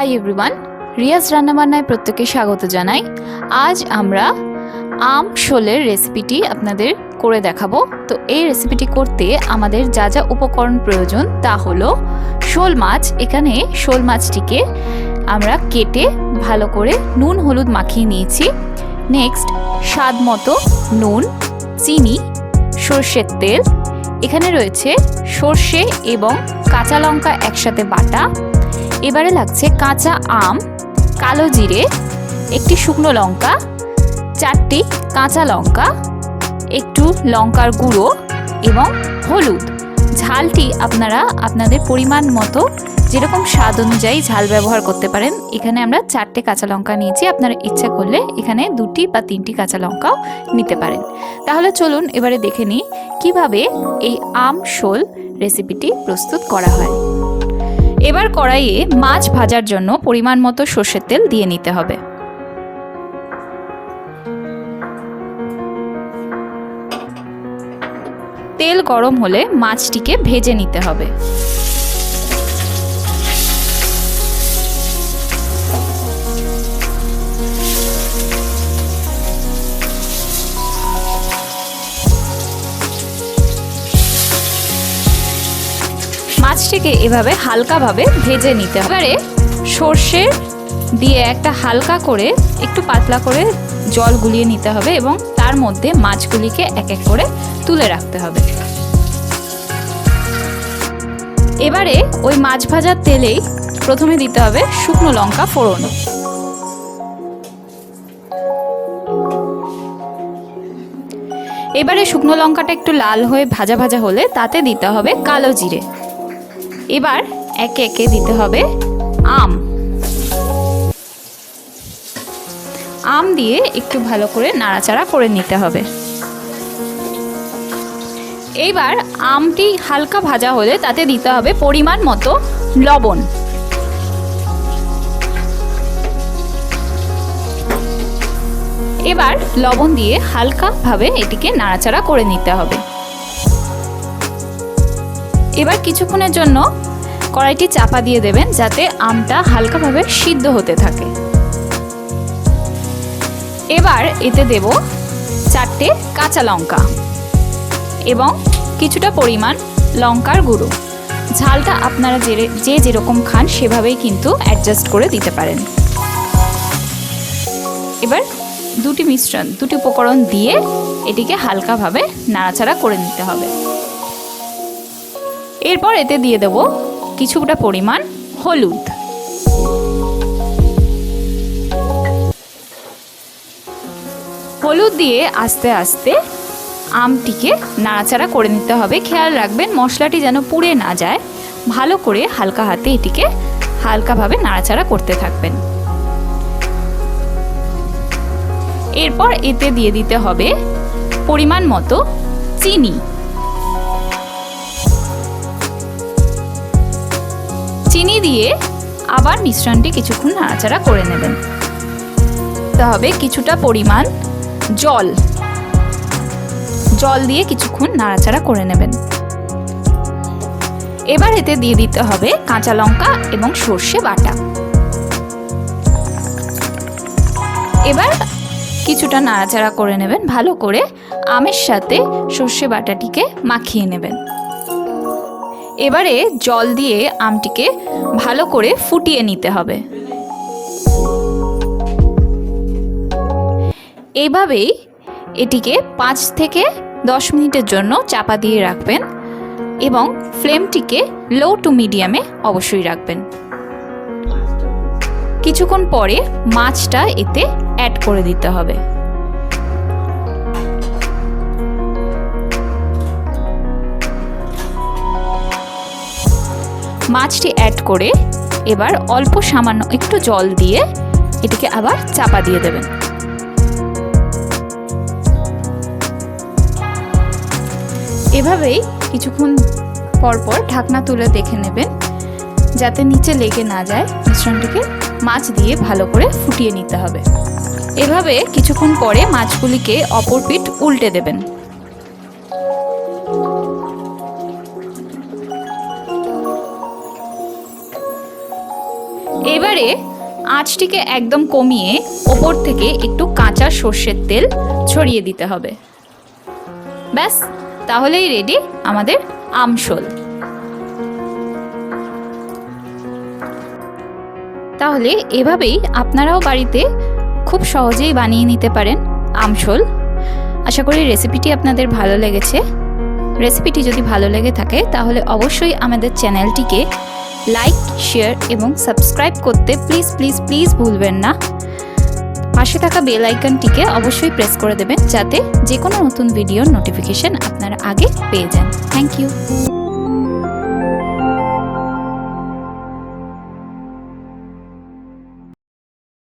Hi everyone, Riaz রান্নাবান্নায় প্রত্যেককে স্বাগত জানাই। আজ আমরা আম শোলের রেসিপিটি আপনাদের করে দেখাবো। তো এই রেসিপিটি করতে আমাদের যা যা উপকরণ প্রয়োজন তা হলো শোল মাছ। এখানে শোল মাছটিকে আমরা কেটে ভালো করে নুন হলুদ মাখিয়ে নিয়েছি। নেক্সট স্বাদ মতো নুন, চিনি, সর্ষের তেল, এখানে রয়েছে সর্ষে এবং কাঁচা লঙ্কা একসাথে বাটা। এবারে লাগছে কাঁচা আম, কালো জিরে, একটি শুকনো লঙ্কা, 4টি কাঁচা লঙ্কা, একটু লঙ্কার গুঁড়ো এবং হলুদ। ঝালটি আপনারা আপনাদের পরিমাণ মতো যেরকম স্বাদ অনুযায়ী ঝাল ব্যবহার করতে পারেন। এখানে আমরা 4টে কাঁচা লঙ্কা নিয়েছি, আপনারা ইচ্ছা করলে এখানে 2টি বা 3টি কাঁচা লঙ্কাও নিতে পারেন। তাহলে চলুন এবারে দেখে নিই কিভাবে এই আম শোল রেসিপিটি প্রস্তুত করা হয়। এবার কড়াইয়ে মাছ ভাজার জন্য পরিমাণ মতো সর্ষের তেল দিয়ে নিতে হবে। তেল গরম হলে মাছটিকে ভেজে নিতে হবে। মাছটিকে এভাবে হালকাভাবে ভেজে নিতে হবে। এবারে সর্ষে দিয়ে একটা হালকা করে একটু পাতলা করে জল গুলিয়ে নিতে হবে এবং তার মধ্যে মাছগুলিকে এক এক করে তুলে রাখতে হবে। এবারে ওই মাছ ভাজার তেলেই প্রথমে দিতে হবে শুকনো লঙ্কা ফোড়ন। এবারে শুকনো লঙ্কাটা একটু লাল হয়ে ভাজা ভাজা হলে তাতে দিতে হবে কালো জিরে। এবার একে একে দিতে হবে আম দিয়ে একটু ভালো করে নাড়াচাড়া করে নিতে হবে। এইবার আমটি হালকা ভাজা হলে তাতে দিতে হবে পরিমাণ মতো লবণ। এবার লবণ দিয়ে হালকাভাবে এটিকে নাড়াচাড়া করে নিতে হবে। এবার কিছুক্ষণের জন্য কড়াইটি চাপা দিয়ে দেবেন যাতে আমটা হালকাভাবে সিদ্ধ হতে থাকে। এবার এতে দেব 4টে কাঁচা লঙ্কা এবং কিছুটা পরিমাণ লঙ্কার গুঁড়ো। ঝালটা আপনারা যে যেরকম খান সেভাবেই কিন্তু অ্যাডজাস্ট করে দিতে পারেন। এবার দুটি উপকরণ দিয়ে এটিকে হালকাভাবে নাড়াচাড়া করে নিতে হবে। এরপর এতে দিয়ে দেব কিছুটা পরিমাণ হলুদ। হলুদ দিয়ে আস্তে আস্তে আমটিকে নাড়াচাড়া করে নিতে হবে। খেয়াল রাখবেন মশলাটি যেন পুড়ে না যায়। ভালো করে হালকা হাতে এটিকে হালকাভাবে নাড়াচাড়া করতে থাকবেন। এরপর এতে দিয়ে দিতে হবে পরিমাণ মতো চিনি। চিনি দিয়ে আবার মিশ্রণটি কিছুক্ষণ নাড়াচাড়া করে নেবেন। দিতে হবে কিছুটা পরিমাণ জল দিয়ে কিছুক্ষণ নাড়াচাড়া করে নেবেন। এবার এতে দিয়ে দিতে হবে কাঁচা লঙ্কা এবং সর্ষে বাটা। এবার কিছুটা নাড়াচাড়া করে নেবেন, ভালো করে আমের সাথে সর্ষে বাটাটিকে মাখিয়ে নেবেন। এবারে জল দিয়ে আমটিকে ভালো করে ফুটিয়ে নিতে হবে। এইভাবেই এটিকে 5 থেকে 10 মিনিটের জন্য চাপা দিয়ে রাখবেন এবং ফ্লেমটিকে লো টু মিডিয়ামে অবশ্যই রাখবেন। কিছুক্ষণ পরে মাছটা এতে অ্যাড করে দিতে হবে। মাছটি অ্যাড করে এবার অল্প সামান্য একটু জল দিয়ে এটিকে আবার চাপা দিয়ে দেবেন। এভাবেই কিছুক্ষণ পরপর ঢাকনা তুলে দেখে নেবেন যাতে নিচে লেগে না যায়। মিশ্রণটিকে মাছ দিয়ে ভালো করে ফুটিয়ে নিতে হবে। এভাবে কিছুক্ষণ পরে মাছগুলিকে অপর পিঠ উল্টে দেবেন। এবার এবারে আঁচটিকে একদম কমিয়ে ওপর থেকে একটু কাঁচা সর্ষের তেল ছড়িয়ে দিতে হবে। ব্যাস, তাহলেই রেডি আমাদের আমশোল। তাহলে এভাবেই আপনারাও বাড়িতে খুব সহজেই বানিয়ে নিতে পারেন আমশোল। আশা করি রেসিপিটি আপনাদের ভালো লেগেছে। রেসিপিটি যদি ভালো লেগে থাকে তাহলে অবশ্যই আমাদের চ্যানেলটিকে লাইক, শেয়ার এবং সাবস্ক্রাইব করতে প্লিজ প্লিজ প্লিজ ভুলবেন না। পাশে থাকা বেল আইকনটিকে অবশ্যই প্রেস করে দেবেন যাতে যে কোনো নতুন ভিডিওর নোটিফিকেশন আপনারা আগে পেয়ে যান। Thank you.